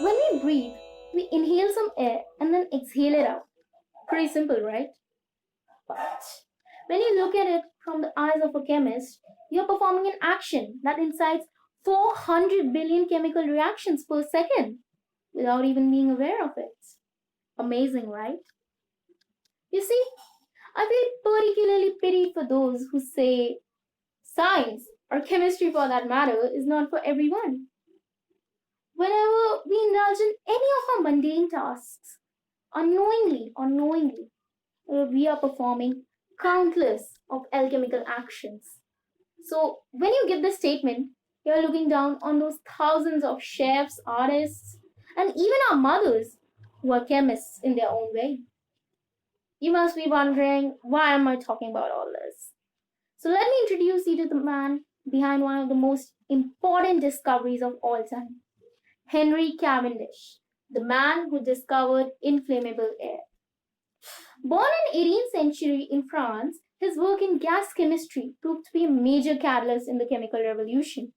When we breathe, we inhale some air and then exhale it out. Pretty simple, right? But when you look at it from the eyes of a chemist, you're performing an action that incites 400 billion chemical reactions per second without even being aware of it. Amazing, right? You see, I feel particularly pity for those who say science, or chemistry for that matter, is not for everyone. Whenever we indulge in any of our mundane tasks, unknowingly or knowingly, we are performing countless of alchemical actions. So when you give this statement, you're looking down on those thousands of chefs, artists, and even our mothers who are chemists in their own way. You must be wondering, why am I talking about all this? So let me introduce you to the man behind one of the most important discoveries of all time, Henry Cavendish, the man who discovered inflammable air. Born in 18th century in France, his work in gas chemistry proved to be a major catalyst in the chemical revolution.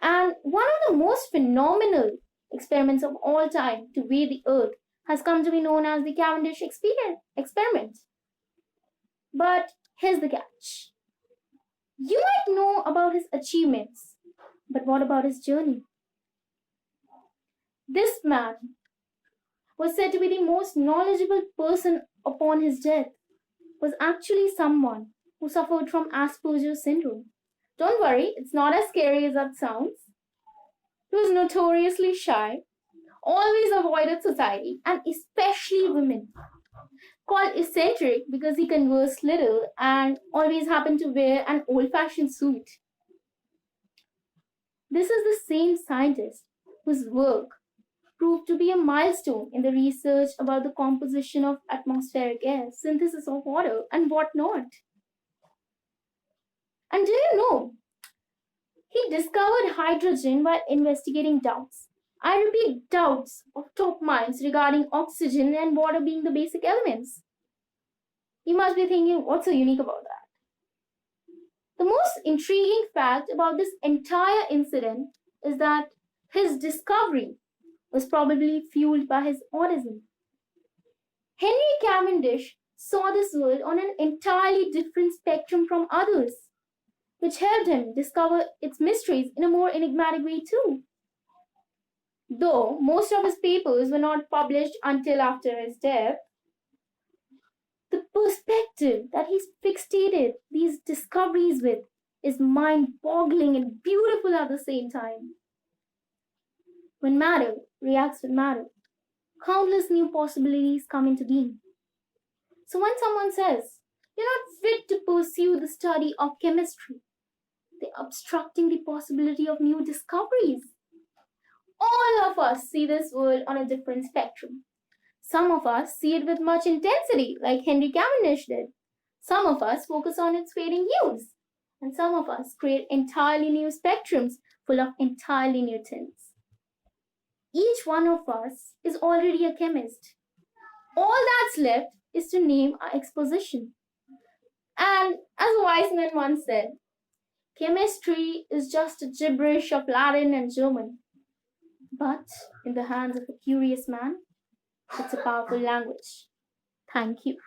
And one of the most phenomenal experiments of all time to weigh the earth has come to be known as the Cavendish experiment. But here's the catch. You might know about his achievements, but what about his journey? This man was said to be the most knowledgeable person upon his death, was actually someone who suffered from Asperger's syndrome. Don't worry, it's not as scary as that sounds. He was notoriously shy, always avoided society, and especially women. Called eccentric because he conversed little and always happened to wear an old fashioned suit. This is the same scientist whose work proved to be a milestone in the research about the composition of atmospheric air, synthesis of water, and whatnot. And do you know, he discovered hydrogen while investigating doubts. I repeat, doubts of top minds regarding oxygen and water being the basic elements. You must be thinking, what's so unique about that? The most intriguing fact about this entire incident is that his discovery was probably fueled by his autism. Henry Cavendish saw this world on an entirely different spectrum from others, which helped him discover its mysteries in a more enigmatic way too. Though most of his papers were not published until after his death, the perspective that he's fixated these discoveries with is mind boggling and beautiful at the same time. When matter reacts with matter, countless new possibilities come into being. So when someone says, you're not fit to pursue the study of chemistry, they're obstructing the possibility of new discoveries. All of us see this world on a different spectrum. Some of us see it with much intensity, like Henry Cavendish did. Some of us focus on its fading hues. And some of us create entirely new spectrums full of entirely new tints. Each one of us is already a chemist. All that's left is to name our exposition. And as a wise man once said, chemistry is just a gibberish of Latin and German. But in the hands of a curious man, it's a powerful language. Thank you.